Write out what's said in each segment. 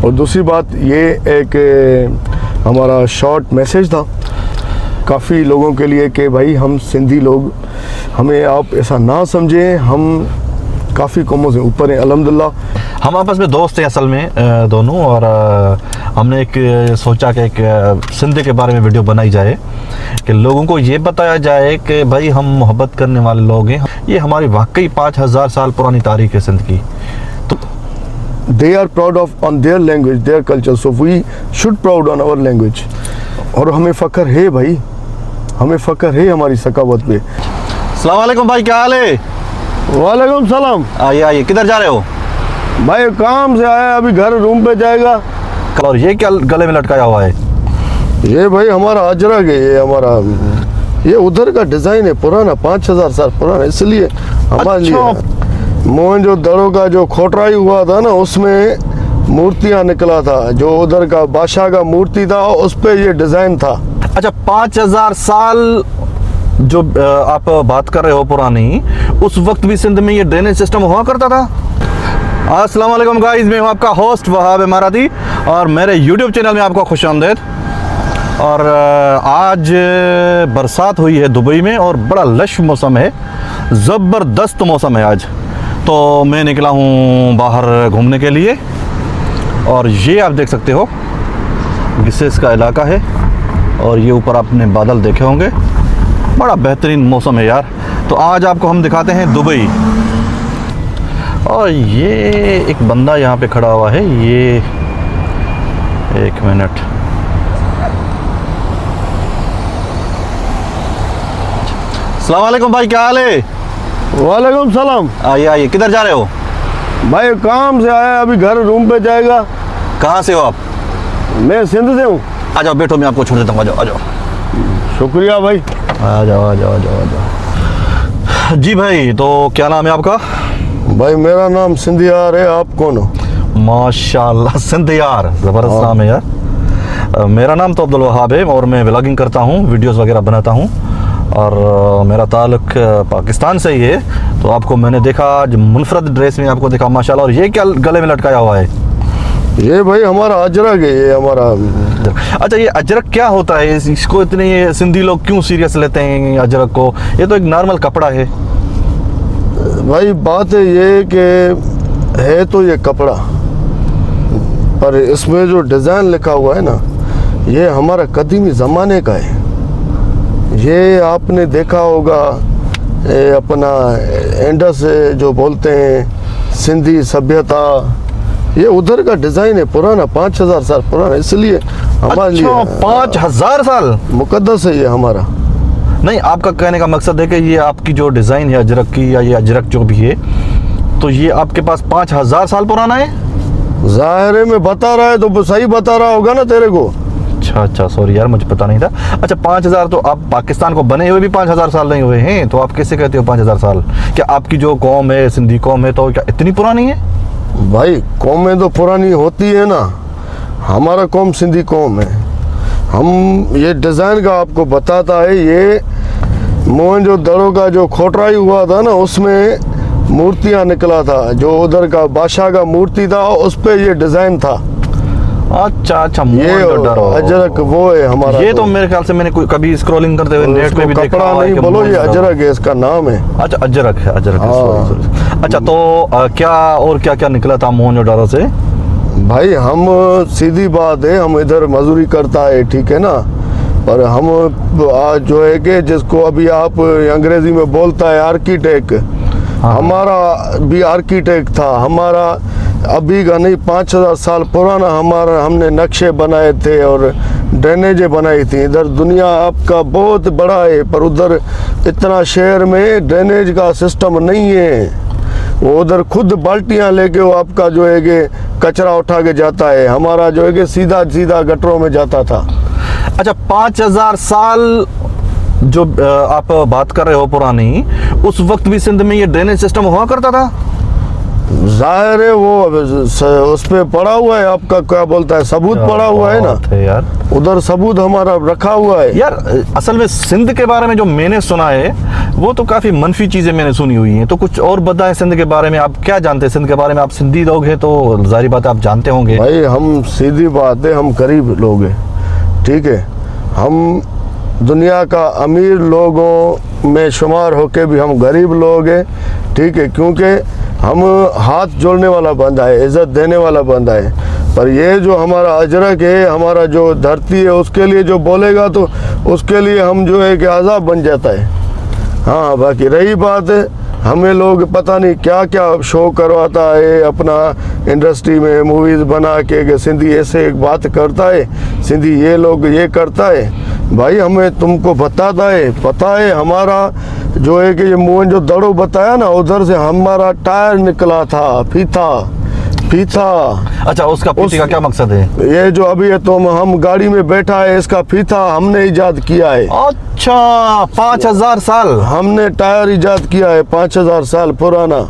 और दूसरी बात ये एक हमारा शॉर्ट मैसेज था काफ़ी लोगों के लिए कि भाई हम सिंधी लोग, हमें आप ऐसा ना समझें, हम काफ़ी कौमों से ऊपर हैं अल्हम्दुलिल्लाह। हम आपस में दोस्त हैं असल में दोनों, और हमने एक सोचा कि एक सिंधी के बारे में वीडियो बनाई जाए कि लोगों को ये बताया जाए कि भाई हम मोहब्बत करने वाले लोग हैं। ये हमारी वाकई 5000 साल पुरानी तारीख है सिंध की। तो they are proud of on their language, their culture, so we should proud on our language। और हमें फ़ख्र है भाई, हमें फ़ख्र है हमारी सकावत पे। अस्सलाम वालेकुम भाई, क्या हाल है? वालेकुम सलाम। आइए आइए, किधर जा रहे हो? भाई काम से आया, अभी घर रूम पे जाएगा। और ये क्या गले में लटकाया हुआ है? ये भाई हमारा अजरक है, ये हमारा, ये उधर का डिज़ाइन है पुराना, 5000 साल पुराना, इसलिए हमारे लिए मोहनजोदड़ो का जो खोटराई हुआ था ना, उसमें मूर्तियाँ निकला था, जो उधर का बादशाह का मूर्ति था उस पे ये डिज़ाइन था। अच्छा, 5000 साल जो आप बात कर रहे हो पुरानी, उस वक्त भी सिंध में ये ड्रेनेज सिस्टम हुआ करता था? अस्सलाम वालेकुम गाइस, मैं हूं आपका होस्ट वहाब इमाराती और मेरे यूट्यूब चैनल में आपका खुशामदीद। और आज बरसात हुई है दुबई में और बड़ा लश मौसम है, ज़बरदस्त मौसम है आज। तो मैं निकला हूं बाहर घूमने के लिए और ये आप देख सकते हो गिसेस का इलाका है और ये ऊपर आपने बादल देखे होंगे, बड़ा बेहतरीन मौसम है यार। तो आज आपको हम दिखाते हैं दुबई। और ये एक बंदा यहाँ पे खड़ा हुआ है, ये एक मिनट, अस्सलाम वालेकुम भाई, क्या हाल है? वालेकुम सलाम। आइए आइए, किधर जा रहे हो? भाई काम से आया, अभी घर रूम पे जाएगा। कहाँ से हो आप? मैं सिंध से हूँ। आ जाओ, बैठो, मैं आपको छोड़ देता हूँ, आ जाओ आ जाओ। शुक्रिया भाई। आ जाओ आ जाओ आ जाओ आ जाओ। जी भाई, तो क्या नाम है आपका? भाई मेरा नाम सिंधियार है, आप कौन हो? माशाल्लाह, सिंधियार, ज़बरदस्त नाम है यार। मेरा नाम तो अब्दुल वहाब है और मैं व्लॉगिंग करता हूँ, वीडियोस वगैरह बनाता हूँ और मेरा ताल्लुक पाकिस्तान से ही है। तो आपको मैंने देखा आज मुनफरद ड्रेस में आपको देखा, माशाल्लाह। और ये क्या गले में लटकाया हुआ है? ये भाई हमारा अजरक है, ये हमारा। अच्छा, ये अजरक क्या होता है? इसको इतने ये सिंधी लोग क्यों सीरियस लेते हैं अजरक को? ये तो एक नॉर्मल कपड़ा है। भाई बात है ये कि है तो ये कपड़ा, पर इसमें जो डिज़ाइन लिखा हुआ है ना, ये हमारा कदीमी ज़माने का है। ये आपने देखा होगा, ये अपना इंडस जो बोलते हैं, सिंधी सभ्यता, ये उधर का डिज़ाइन है पुराना, 5000 साल पुराना, इसलिए हमारे लिए 5000 साल मुकद्दस है ये हमारा। नहीं, आपका कहने का मकसद है कि ये आपकी जो डिज़ाइन है अजरक की, या ये अजरक जो भी है, तो ये आपके पास 5000 साल पुराना है? ज़ाहिर है, मैं बता रहा है तो सही बता रहा होगा ना तेरे को। अच्छा, सॉरी यार, मुझे पता नहीं था। अच्छा, 5000, तो आप पाकिस्तान को बने हुए भी 5000 साल नहीं हुए हैं, तो आप कैसे कहते हो 5000 साल? क्या आपकी जो कौम है, सिंधी कौम है, तो क्या इतनी पुरानी है? भाई कौमें तो पुरानी होती है ना, हमारा कौम सिंधी कौम है। हम ये डिज़ाइन का आपको बताता है, ये मोहनजोदड़ो का जो खोटराई हुआ था ना, उसमें मूर्तियाँ निकला था, जो उधर का बादशाह का मूर्ति था उस पे ये डिज़ाइन था। अच्छा, ये अजरक वो है हमारा। ये तो मेरे ख्याल से मैंने कभी स्क्रॉलिंग करते हुए नेट पे भी देखा कपड़ा नहीं बोलो, ये अजरक है, इसका नाम है। अच्छा, अजरक है, अजरक है, sorry। अच्छा, तो क्या और क्या क्या निकला था मोहनजोदड़ो से? भाई हम, सीधी बात है, हम इधर मजदूरी करता है, ठीक है ना, पर हम आज जो है कि जिसको अभी आप अंग्रेजी में बोलता है आर्किटेक्ट, हमारा भी आर्किटेक्ट था। हमारा अभी का नहीं, 5000 साल पुराना हमारा, हमने नक्शे बनाए थे और ड्रेनेजें बनाई थी। इधर दुनिया आपका बहुत बड़ा है, पर उधर इतना शहर में ड्रेनेज का सिस्टम नहीं है। वो उधर खुद बाल्टियाँ लेके वो आपका जो है कि कचरा उठा के जाता है, हमारा जो है कि सीधा सीधा गटरों में जाता था। अच्छा, 5000 साल जो आप बात कर रहे हो पुरानी, उस वक्त भी सिंध में ये ड्रेनेज सिस्टम हुआ करता था? जाहिर है वो उस पे पड़ा हुआ है, आपका क्या बोलता है, सबूत पड़ा हुआ है ना बात है यार। उधर, सबूत हमारा रखा हुआ है यार असल में सिंध के बारे में जो मैंने सुना है वो तो काफी मनफी चीजें मैंने सुनी हुई हैं, तो कुछ और बताएं सिंध के बारे में। आप क्या जानते हैं सिंध के बारे में? आप सिंधी लोग हैं तो जाहिर बात है आप जानते होंगे। भाई हम सीधी बात है, हम गरीब लोग हैं, ठीक है। हम दुनिया का अमीर लोगों में शुमार होके भी हम गरीब लोग हैं, ठीक है, क्योंकि हम हाथ जोड़ने वाला बंदा है, इज़्ज़त देने वाला बंदा है। पर ये जो हमारा अजरक है, हमारा जो धरती है, उसके लिए जो बोलेगा तो उसके लिए हम जो है कि आज़ाब बन जाता है। हाँ, बाकी रही बात है, हमें लोग पता नहीं क्या क्या शो करवाता है अपना इंडस्ट्री में, मूवीज़ बना के सिंधी ऐसे एक बात करता है, सिंधी ये लोग ये करता है। भाई हमें तुमको बताता है, पता है हमारा जो है कि ये मोहनजोदड़ो बताया ना, उधर से हमारा टायर निकला था, फीता। अच्छा, उसका फीते का क्या मकसद है? ये जो अभी है तुम हम गाड़ी में बैठा है, इसका फीता हमने इजाद किया है। अच्छा, 5000 साल हमने टायर इजाद किया है, 5000 साल पुराना।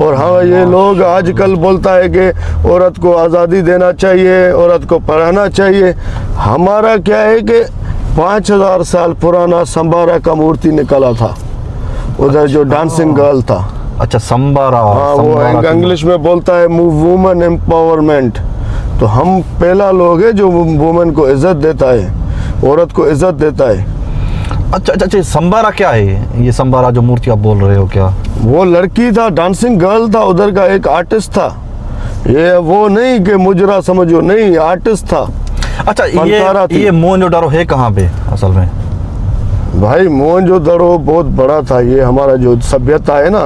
और हाँ, ये लोग आजकल बोलता है कि औरत को आज़ादी देना चाहिए, औरत को पढ़ाना चाहिए। हमारा क्या है कि 5000 साल पुराना संबारा का मूर्ति निकला था उधर, जो डांसिंग गर्ल था। अच्छा, संबारा। हाँ, वो इंग्लिश में बोलता है वुमेन एम्पावरमेंट। तो हम पहला लोग है जो वुमेन को इज्जत देता है, औरत को इज्जत देता है। अच्छा, संबारा क्या है? ये संबारा जो मूर्ति आप बोल रहे हो, क्या वो लड़की था, डांसिंग गर्ल था, उधर का एक आर्टिस्ट था। ये वो नहीं कि मुजरा समझो, नहीं, आर्टिस्ट था। अच्छा, ये मोहनजोदड़ो है कहाँ पे असल में? भाई मोहनजोदड़ो बहुत बड़ा था, ये हमारा जो सभ्यता है ना,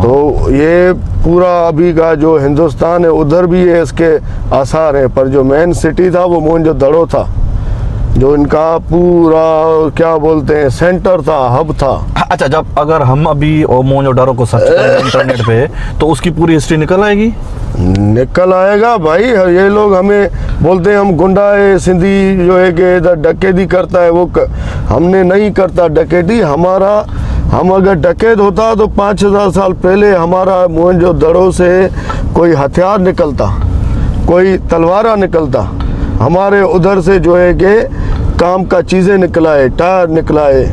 तो ये पूरा अभी का जो हिंदुस्तान है उधर भी ये इसके आसार हैं। पर जो मेन सिटी था वो मोहनजोदड़ो था, जो इनका पूरा क्या बोलते हैं सेंटर था, हब था। अच्छा, जब अगर हम अभी मोहनजोदड़ो को सर्च करें इंटरनेट पे तो उसकी पूरी हिस्ट्री निकल आएगी? निकल आएगा भाई। ये लोग हमें बोलते हैं हम गुंडा है, सिंधी जो है कि इधर डकैती करता है, वो हमने नहीं करता डकैती। हम अगर डकैत होता तो 5000 साल पहले हमारा मोहनजोदड़ो से कोई हथियार निकलता, कोई तलवारा निकलता। हमारे उधर से जो है कि काम का चीज़ें निकला है, टायर निकला है,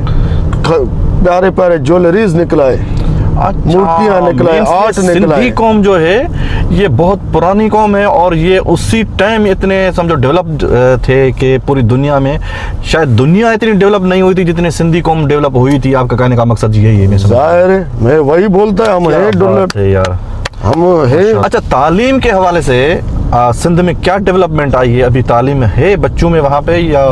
प्यारे प्यारे ज्वेलरीज निकला है, मूर्तियाँ निकला है, आर्ट निकला है। सिंधी कौम जो है ये बहुत पुरानी कौम है और ये उसी टाइम इतने समझो डेवलप्ड थे कि पूरी दुनिया में शायद दुनिया इतनी डेवलप नहीं हुई थी जितने सिंधी कौम डेवलप हुई थी। आपका कहने का मकसद यही है? जाहिर है, मैं वही बोलता है, हम है डेवलप यार, हम है। अच्छा, तालीम के हवाले से सिंध में क्या डेवलपमेंट आई है? अभी तालीम है बच्चों में वहाँ पे, या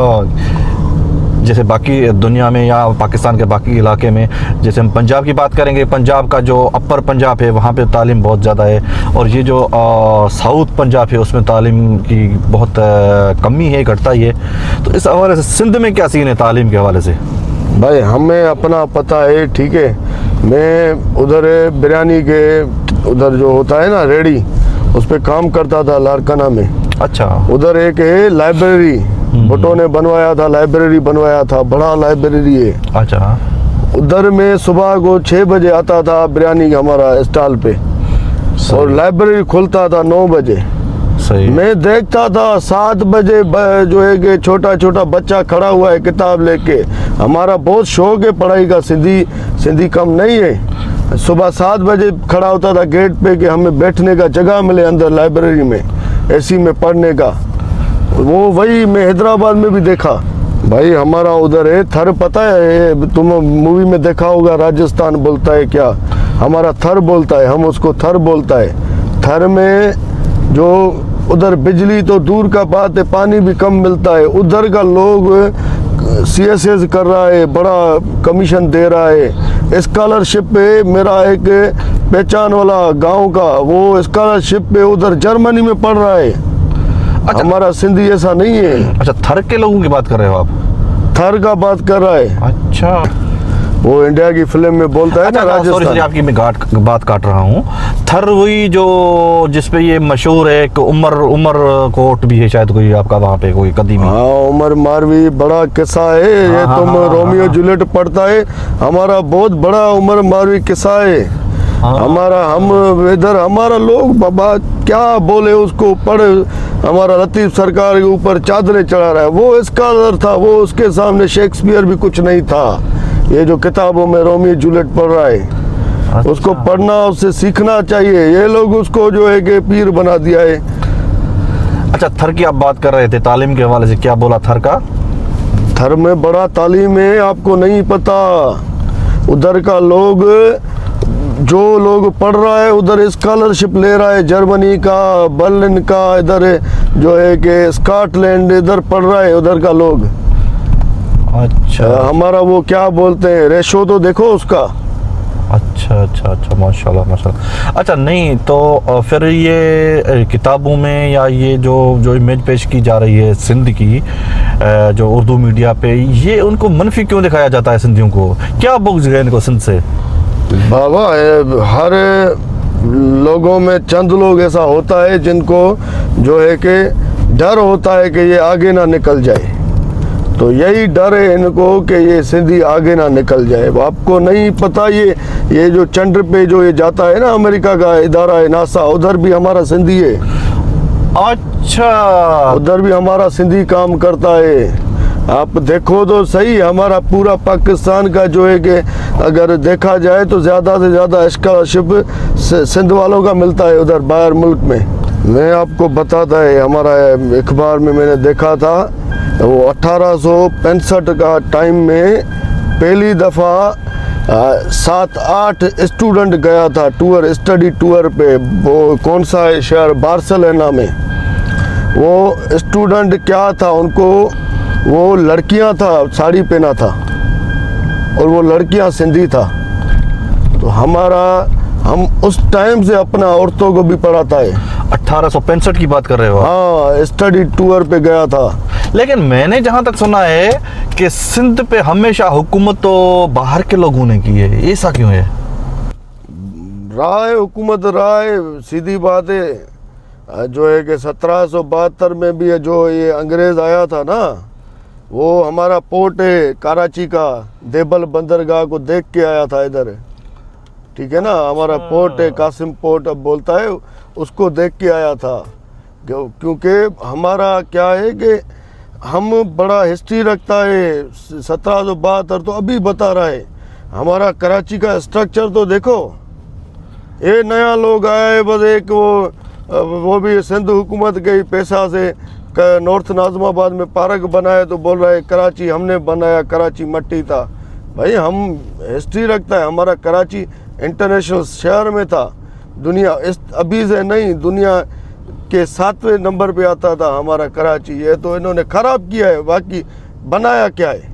जैसे बाकी दुनिया में या पाकिस्तान के बाकी इलाके में? जैसे हम पंजाब की बात करेंगे, पंजाब का जो अपर पंजाब है वहाँ पे तालीम बहुत ज़्यादा है, और ये जो साउथ पंजाब है उसमें तालीम की बहुत कमी है, घटता ही है। तो इस हवाले से सिंध में क्या सीन है तालीम के हवाले से? भाई हमें अपना पता है, ठीक है। मैं उधर बिरयानी के उधर जो होता है ना रेडी, उस पर काम करता था लारकाना में। अच्छा, उधर एक है लाइब्रेरी, भुट्टो ने बनवाया था, लाइब्रेरी बनवाया था, बड़ा लाइब्रेरी है। अच्छा, उधर में सुबह को 6 बजे आता था बिरयानी हमारा स्टॉल पे, और लाइब्रेरी खुलता था 9 बजे। सही। मैं देखता था 7 बजे जो है कि छोटा छोटा बच्चा खड़ा हुआ है किताब लेके। हमारा बहुत शौक है पढ़ाई का, सिंधी कम नहीं है। सुबह 7 बजे खड़ा होता था गेट पे कि हमें बैठने का जगह मिले अंदर लाइब्रेरी में, एसी में पढ़ने का। वो वही मैं हैदराबाद में भी देखा। भाई हमारा उधर है थर, पता है तुम मूवी में देखा होगा, राजस्थान बोलता है क्या, हमारा थर बोलता है, हम उसको थर बोलता है। थर में जो उधर बिजली तो दूर का बात है, पानी भी कम मिलता है। उधर का लोग CSS कर रहा है, बड़ा कमीशन दे रहा है। स्कॉलरशिप पे मेरा एक पहचान वाला गांव का, वो स्कॉलरशिप पे उधर जर्मनी में पढ़ रहा है। अच्छा, हमारा सिंधी ऐसा नहीं है। अच्छा, थर के लोगों की बात कर रहे हो आप? थर का बात कर रहा है। अच्छा, वो इंडिया की फिल्म में बोलता है ना राजस्थान। सॉरी, आपकी मैं बात काट रहा हूँ। थर वही जो जिसपे ये मशहूर है, एक उमर कोट भी है शायद कोई आपका वहाँ पे कोई कदीमी। हाँ, उमर मारवी, बड़ा किस्सा है ये। तुम रोमियो जूलियट पढ़ता है, हमारा बहुत बड़ा उमर मारवी किस्सा है। हम इधर हमारा लोग बाबा क्या बोले उसको पढ़, हमारा लतीफ़ सरकार के ऊपर चादरें चढ़ा रहा है। वो स्कॉलर था, वो उसके सामने शेक्सपियर भी कुछ नहीं था। ये जो किताबों में रोमियो जूलियट पढ़ रहा है, अच्छा। उसको पढ़ना, उससे सीखना चाहिए। ये लोग उसको जो है कि पीर बना दिया है। अच्छा, थर की आप बात कर रहे थे, तालीम के हवाले से क्या बोला थर का? थर में बड़ा तालीम है, आपको नहीं पता। उधर का लोग, जो लोग पढ़ रहा है उधर स्कॉलरशिप ले रहा है, जर्मनी का, बर्लिन का, इधर जो है कि स्कॉटलैंड, इधर पढ़ रहा है उधर का लोग। अच्छा, हमारा वो क्या बोलते हैं, रेशो तो देखो उसका। अच्छा अच्छा अच्छा, माशाल्लाह माशाल्लाह। अच्छा, नहीं तो फिर ये किताबों में या ये जो इमेज पेश की जा रही है सिंध की, जो उर्दू मीडिया पे, ये उनको मनफी क्यों दिखाया जाता है सिंधियों को? क्या बुग्ज गए इनको सिंध से? बाबा हर लोगों में चंद लोग ऐसा होता है जिनको जो है कि डर होता है कि ये आगे ना निकल जाए। तो यही डर है इनको कि ये सिंधी आगे ना निकल जाए। आपको नहीं पता, ये जो चंद्र पे जो ये जाता है ना, अमेरिका का इदारा है नासा, उधर भी हमारा सिंधी है। अच्छा, उधर भी हमारा सिंधी काम करता है। आप देखो तो सही, हमारा पूरा पाकिस्तान का जो है कि अगर देखा जाए तो ज़्यादा से ज़्यादा स्कॉलरशिप सिंध वालों का मिलता है उधर बाहर मुल्क में। मैं आपको बताता है, हमारा अखबार में मैंने देखा था, वो 1865 का टाइम में पहली दफ़ा 7-8 स्टूडेंट गया था टूर, स्टडी टूर पे। वो कौन सा है शहर, बार्सिलोना में। वो स्टूडेंट क्या था, उनको वो लड़कियां था, साड़ी पहना था, और वो लड़कियां सिंधी था। तो हम उस टाइम से अपना औरतों को भी पढ़ाता है। 1865 की बात कर रहे हो? हाँ, स्टडी टूर पे गया था। लेकिन मैंने जहां तक सुना है कि सिंध पे हमेशा हुकूमत तो बाहर के लोगों ने की है, ऐसा क्यों है? राय हुकूमत राय, सीधी बात है। जो है कि 1772 में भी जो ये अंग्रेज़ आया था ना, वो हमारा पोर्ट है कराची का, देबल बंदरगाह को देख के आया था इधर, ठीक है ना। हमारा पोर्ट है, कासिम पोर्ट अब बोलता है, उसको देख के आया था। क्योंकि हमारा क्या है कि हम बड़ा हिस्ट्री रखता है। 1772 तो अभी बता रहा है। हमारा कराची का स्ट्रक्चर तो देखो। ये नया लोग आए, बस एक वो भी सिंध हुकूमत के ही पैसा से नॉर्थ नाज़िमाबाद में पार्क बनाया, तो बोल रहा है कराची हमने बनाया, कराची मट्टी था। भाई हम हिस्ट्री रखता है। हमारा कराची इंटरनेशनल शहर में था, दुनिया इस अभी से नहीं, दुनिया के 7वें नंबर पे आता था हमारा कराची। ये तो इन्होंने ख़राब किया है, बाकी बनाया क्या है।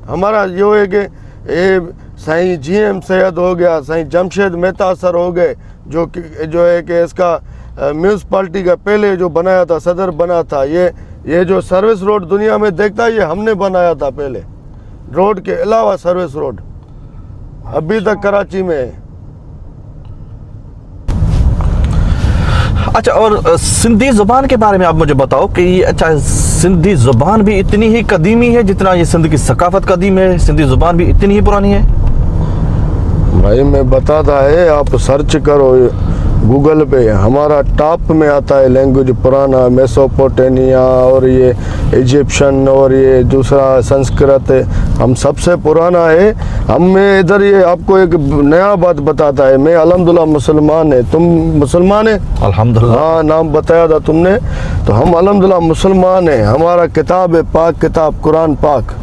हमारा यो है कि ये साईं GM सैयद हो गया, साईं जमशेद मेहता सर हो गए, जो है कि इसका म्यूनसिपाल्टी का पहले जो बनाया था, सदर बना था। ये जो सर्विस रोड दुनिया में देखता है, ये हमने बनाया था पहले। रोड के अलावा सर्विस रोड अभी तक कराची में है। अच्छा, और सिंधी ज़ुबान के बारे में आप मुझे बताओ कि अच्छा, सिंधी ज़ुबान भी इतनी ही कदीमी है जितना ये सिंध की सकाफत कदीम है? सिंधी ज़ुबान भी इतनी ही पुरानी है? भाई मैं बताता है, आप सर्च करो गूगल पे, हमारा टॉप में आता है लैंग्वेज पुराना, मेसोपोटामिया और ये इजिप्शियन और ये दूसरा संस्कृत, हम सबसे पुराना है। हमें इधर ये आपको एक नया बात बताता है, मैं अल्हम्दुलिल्लाह मुसलमान है। तुम मुसलमान है? अल्हम्दुलिल्लाह। हाँ, नाम बताया था तुमने। तो हम अल्हम्दुलिल्लाह मुसलमान है। हमारा किताब है पाक किताब, कुरान पाक।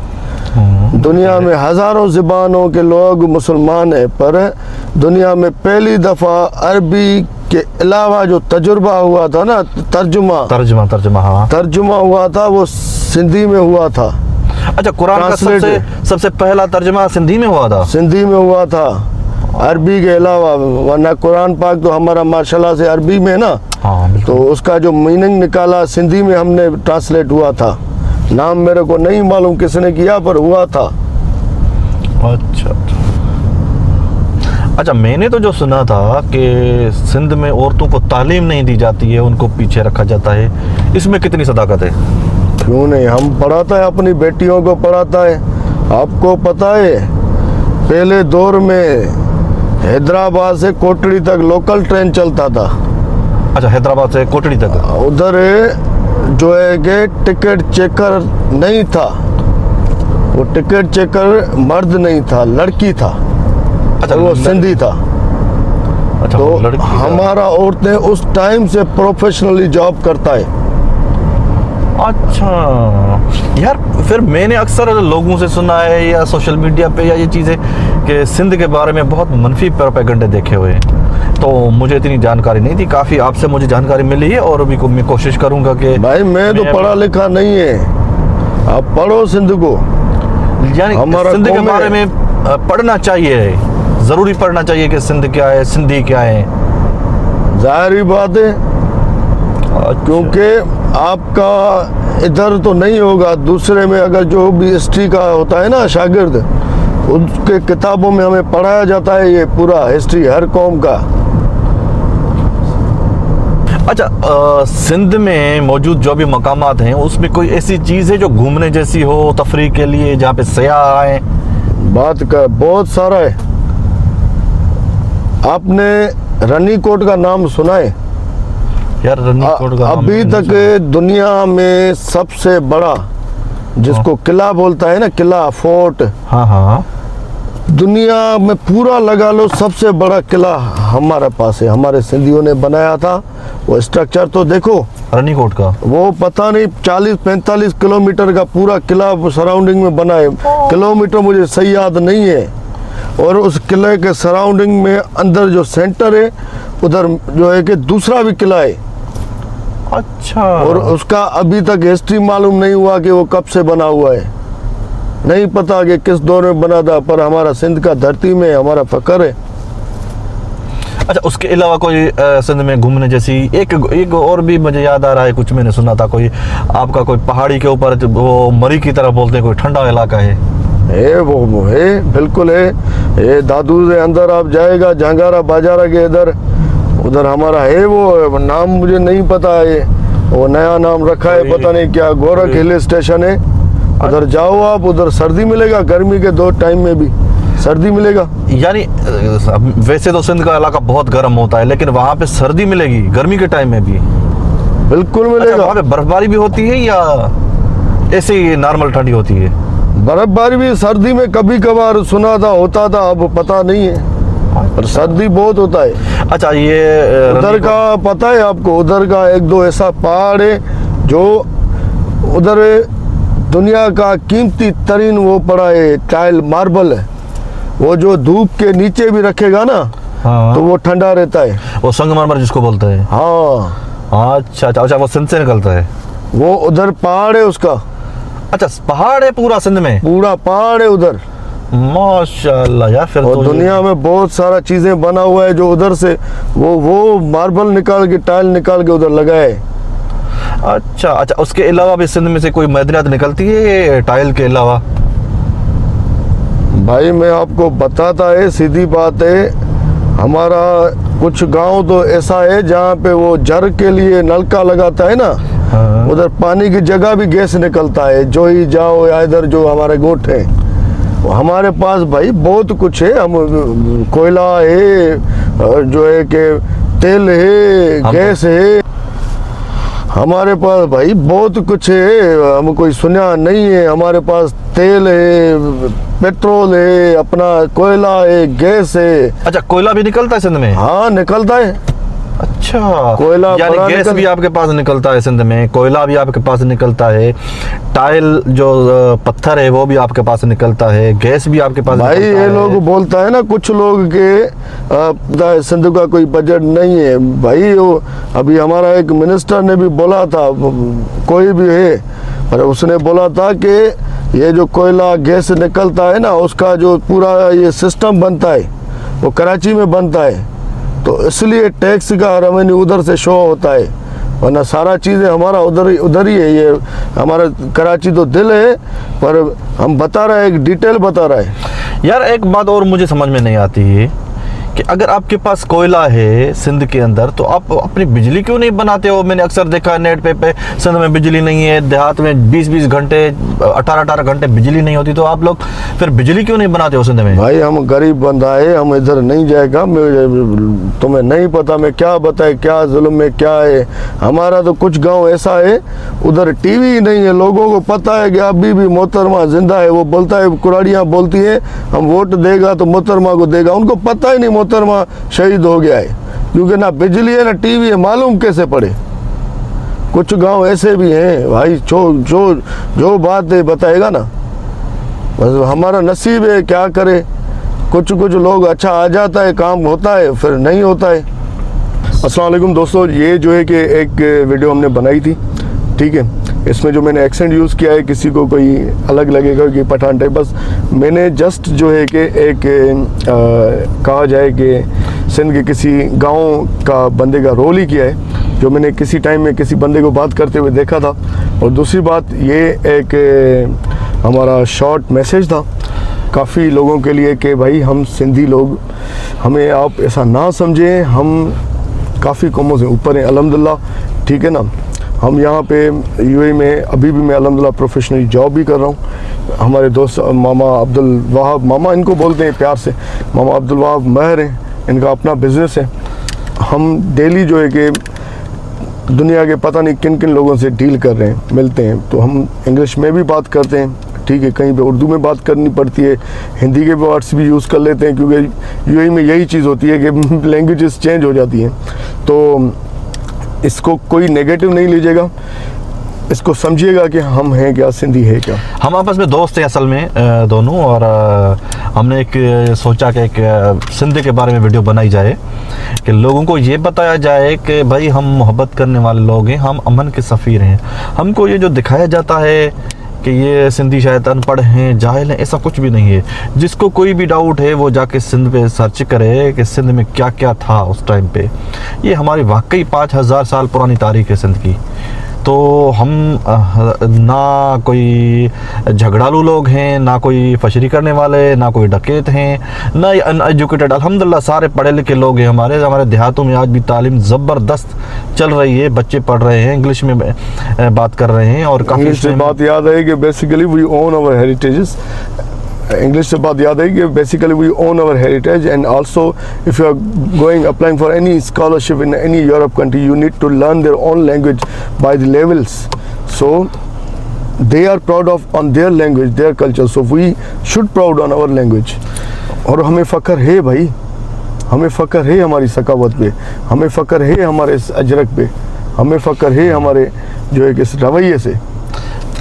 दुनिया में हज़ारों ज़बानों के लोग मुसलमान हैं, पर दुनिया में पहली दफ़ा अरबी के अलावा जो तजुर्बा हुआ था ना, तर्जुमा हाँ, तर्जुमा हुआ था, वो सिंधी में हुआ था। अच्छा, कुरान का सबसे पहला तर्जुमा सिंधी में हुआ था? सिंधी में हुआ था, अरबी के अलावा। वरना कुरान पाक तो हमारा माशाल्लाह से अरबी में ना, हाँ, तो उसका जो मीनिंग निकाला सिंधी में हमने ट्रांसलेट हुआ था। नाम मेरे को नहीं मालूम किसने किया, पर हुआ था। अच्छा, मैंने तो जो सुना था कि सिंध में औरतों को तालीम नहीं दी जाती है, उनको पीछे रखा जाता है, इसमें कितनी सदाकत है? क्यों नहीं, हम पढ़ाता है, अपनी बेटियों को पढ़ाता है। आपको पता है पहले दौर में हैदराबाद से कोटड़ी तक लोकल ट्रेन चलता था। अच्छा, हैदराबाद से कोटड़ी तक। उधर जो है कि टिकट चेकर नहीं था, वो टिकट चेकर मर्द नहीं था, लड़की था। अच्छा, और वो सिंधी था। अच्छा, तो वो लड़की था। हमारा औरतें उस टाइम से प्रोफेशनली जॉब करता है। अच्छा यार, फिर मैंने अक्सर लोगों से सुना है या सोशल मीडिया पे या ये चीज़ें कि सिंध के बारे में बहुत मनफी प्रोपेगेंडे देखे हुए हैं, तो मुझे इतनी जानकारी नहीं थी। काफ़ी आपसे मुझे जानकारी मिली है और अभी मैं कोशिश करूंगा कि भाई मैं तो पढ़ा लिखा नहीं है, आप पढ़ो सिंध को। यानी हमारा सिंध के कौम है। बारे में पढ़ना चाहिए, ज़रूरी पढ़ना चाहिए कि सिंध क्या है, सिंधी क्या है। जाहिर बात है, क्योंकि आपका इधर तो नहीं होगा, दूसरे में अगर जो भी हिस्ट्री का होता है ना शागिर्द, उसके किताबों में हमें पढ़ाया जाता है ये पूरा हिस्ट्री हर कौम का। अच्छा, सिंध में मौजूद जो भी मकामात हैं उसमें कोई ऐसी चीज़ है जो घूमने जैसी हो, तफरीह के लिए, जहाँ पे सयाह आए? बात का बहुत सारा है। आपने रनीकोट का नाम सुना है? यार रनीकोट का नाम अभी मैंने तक सुना। दुनिया में सबसे बड़ा जिसको किला बोलता है ना, किला फोर्ट, हाँ हाँ, दुनिया में पूरा लगा लो सबसे बड़ा किला हमारे पास है। हमारे सिंधियों ने बनाया था। वो स्ट्रक्चर तो देखो, रनीकोट का। वो पता नहीं 40-45 किलोमीटर का पूरा किला सराउंडिंग में बना है। किलोमीटर मुझे सही याद नहीं है। और उस किले के सराउंडिंग में अंदर जो सेंटर है, उधर जो है कि दूसरा भी किला है। अच्छा, और उसका अभी तक हिस्ट्री मालूम नहीं हुआ कि वो कब से बना हुआ है, नहीं पता कि किस दौर में बना था। पर हमारा सिंध का धरती में हमारा फख्र है। अच्छा, उसके अलावा कोई सिंध में घूमने जैसी एक और भी मुझे याद आ रहा है, कुछ मैंने सुना था, कोई आपका कोई पहाड़ी के ऊपर वो मरी की तरह बोलते हैं, कोई ठंडा इलाका है? वो है, बिल्कुल है। ये दादू से अंदर आप जाएगा, जंगारा बाजारा के इधर, उधर हमारा है। वो नाम मुझे नहीं पता है, वो नया नाम रखा है, पता नहीं क्या, गोरख हिल स्टेशन है। उधर जाओ आप, उधर सर्दी मिलेगा, गर्मी के दो टाइम में भी सर्दी मिलेगा। यानी वैसे तो सिंध का इलाका बहुत गर्म होता है, लेकिन वहाँ पे सर्दी मिलेगी गर्मी के टाइम में भी? बिल्कुल अच्छा, मिलेगा। वहाँ पे बर्फबारी भी होती है या ऐसे ही नॉर्मल ठंडी होती है? बर्फबारी भी सर्दी में कभी कभार सुना था होता था, अब पता नहीं है, पर सर्दी बहुत होता है। अच्छा, ये उधर का पता है आपको? उधर का एक दो ऐसा पहाड़ है जो उधर दुनिया का कीमती तरीन वो पड़ा है, टाइल मार्बल है। वो जो धूप के नीचे भी रखेगा ना, हाँ, तो वो ठंडा रहता है। वो संगमरमर जिसको बोलते हैं। हाँ, अच्छा अच्छा अच्छा, वो सिंध से निकलता है? वो उधर पहाड़ है उसका। अच्छा, पहाड़ है पूरा सिंध में? पूरा पहाड़ है उधर। माशाल्लाह यार, फिर और तो दुनिया में बहुत सारा चीजें बना हुआ है जो उधर से वो मार्बल निकाल के, टाइल निकाल के उधर लगाए। अच्छा अच्छा, उसके अलावा भी सिंध में से कोई मदनियात निकलती है टाइल के अलावा? भाई मैं आपको बताता है, सीधी बात है, हमारा कुछ गांव तो ऐसा है जहाँ पे वो जर के लिए नलका लगाता है ना, हाँ। उधर पानी की जगह भी गैस निकलता है। जो ही जाओ या इधर जो हमारे गोठ है, हमारे पास भाई बहुत कुछ है। हम कोयला है, जो है कि तेल है, गैस है, हमारे पास भाई बहुत कुछ है। हम कोई सुना नहीं है, हमारे पास तेल है, पेट्रोल है, अपना कोयला है, गैस है। अच्छा, कोयला भी निकलता है सिंध में? हाँ, निकलता है। अच्छा, कोयला यानी बड़ा गैस भी आपके पास निकलता है सिंध में, कोयला भी आपके पास निकलता है, टाइल जो पत्थर है वो भी आपके पास निकलता है, गैस भी आपके पास भाई निकलता ये है। लोग बोलता है ना कुछ लोग के सिंध का कोई बजट नहीं है। भाई वो अभी हमारा एक मिनिस्टर ने भी बोला था, कोई भी है, पर उसने बोला था कि ये जो कोयला गैस निकलता है ना, उसका जो पूरा ये सिस्टम बनता है वो कराची में बनता है, तो इसलिए टैक्स का रेवेन्यू उधर से शो होता है, वरना सारा चीज़ें हमारा उधर ही है। ये हमारा कराची तो दिल है, पर हम बता रहे हैं, एक डिटेल बता रहा है। यार एक बात और मुझे समझ में नहीं आती है कि अगर आपके पास कोयला है सिंध के अंदर तो आप अपनी बिजली क्यों नहीं बनाते हो? मैंने अक्सर देखा है नेट पे सिंध में बिजली नहीं है, देहात में 20-20 घंटे 18-18 घंटे बिजली नहीं होती, तो आप लोग फिर बिजली क्यों नहीं बनाते हो सिंध में? भाई हम गरीब बंदा है, हम इधर नहीं जाएगा। तुम्हें नहीं पता मैं क्या बताए, क्या जुल्म में क्या है। हमारा तो कुछ गांव ऐसा है उधर टीवी ही नहीं है, लोगों को पता है कि अभी भी मोहतरमा जिंदा है। वो बोलता है, कुराड़ियाँ बोलती है हम वोट देगा तो मोहतरमा को देगा, उनको पता ही नहीं मोहतरमा शहीद हो गया है, क्योंकि ना बिजली है ना टीवी है, मालूम कैसे पड़े। कुछ गांव ऐसे भी हैं भाई, जो बात है बताएगा ना, बस हमारा नसीब है, क्या करे। कुछ लोग अच्छा आ जाता है, काम होता है, फिर नहीं होता है। अस्सलाम वालेकुम दोस्तों, ये जो है कि एक वीडियो हमने बनाई थी, ठीक है। इसमें जो मैंने एक्सेंट यूज़ किया है, किसी को कोई अलग लगेगा कि पठान टाइप, बस मैंने जस्ट जो है कि एक कहा जाए कि सिंध के किसी गांव का बंदे का रोल ही किया है, जो मैंने किसी टाइम में किसी बंदे को बात करते हुए देखा था। और दूसरी बात ये एक हमारा शॉर्ट मैसेज था काफ़ी लोगों के लिए कि भाई हम सिंधी लोग, हमें आप ऐसा ना समझें, हम काफ़ी कौमों से ऊपर हैं अल्हम्दुलिल्लाह, ठीक है ना। हम यहाँ पे यूएई में अभी भी मैं अल्हम्दुलिल्लाह प्रोफेशनली जॉब भी कर रहा हूँ। हमारे दोस्त मामा अब्दुल वहाब, मामा इनको बोलते हैं प्यार से, मामा अब्दुल वहाब महर हैं, इनका अपना बिज़नेस है। हम डेली जो है कि दुनिया के पता नहीं किन किन लोगों से डील कर रहे हैं, मिलते हैं, तो हम इंग्लिश में भी बात करते हैं, ठीक है, कहीं पे उर्दू में बात करनी पड़ती है, हिंदी के वर्ड्स भी यूज़ कर लेते हैं, क्योंकि यूएई में यही चीज़ होती है कि लैंग्वेजेस चेंज हो जाती हैं। तो इसको कोई नेगेटिव नहीं लीजिएगा, इसको समझिएगा कि हम हैं क्या, सिंधी है क्या। हम आपस में दोस्त हैं असल में दोनों, और हमने एक सोचा कि एक सिंध के बारे में वीडियो बनाई जाए कि लोगों को ये बताया जाए कि भाई हम मोहब्बत करने वाले लोग हैं, हम अमन के सफ़ीर हैं। हमको ये जो दिखाया जाता है कि ये सिंधी शायद अनपढ़ हैं, जाहिल हैं, ऐसा कुछ भी नहीं है। जिसको कोई भी डाउट है वो जाके सिंध पे सर्च करे कि सिंध में क्या क्या था उस टाइम पे। ये हमारी वाकई 5000 साल पुरानी तारीख़ है सिंध की। तो हम ना कोई झगड़ालू लोग हैं, ना कोई फशरी करने वाले, ना कोई डकैत हैं, ना अनएजुकेटेड, अल्हम्दुलिल्लाह सारे पढ़े लिखे लोग हैं। हमारे देहातों में आज भी तालीम ज़बरदस्त चल रही है, बच्चे पढ़ रहे हैं, इंग्लिश में बात कर रहे हैं। और काफ़ी इंग्लिश से बात याद है कि basically we own our heritages. English से बात याद है कि basically we own our heritage, and also if you are going applying for any scholarship in any Europe country, you need to learn their own language by the levels, so they are proud of on their language, their culture, so we should proud on our language। और हमें फ़ख्र है भाई, हमें फ़ख्र है हमारी सकावत पे, हमें फ़ख्र है हमारे इस अजरक पे, हमें फ़ख्र है हमारे जो है कि इस रवैये से।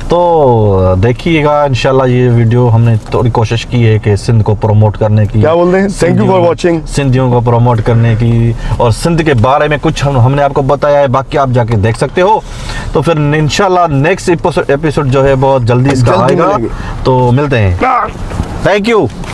तो देखिएगा इंशाल्लाह ये वीडियो हमने थोड़ी कोशिश की है कि सिंध को प्रमोट करने की। क्या बोलते हैं, थैंक यू फॉर वाचिंग, सिंधियों को प्रमोट करने की, और सिंध के बारे में कुछ हमने आपको बताया है, बाकी आप जाके देख सकते हो। तो फिर इंशाल्लाह नेक्स्ट एपिसोड जो है बहुत जल्दी इसका आएगा, तो मिलते हैं। Thank you.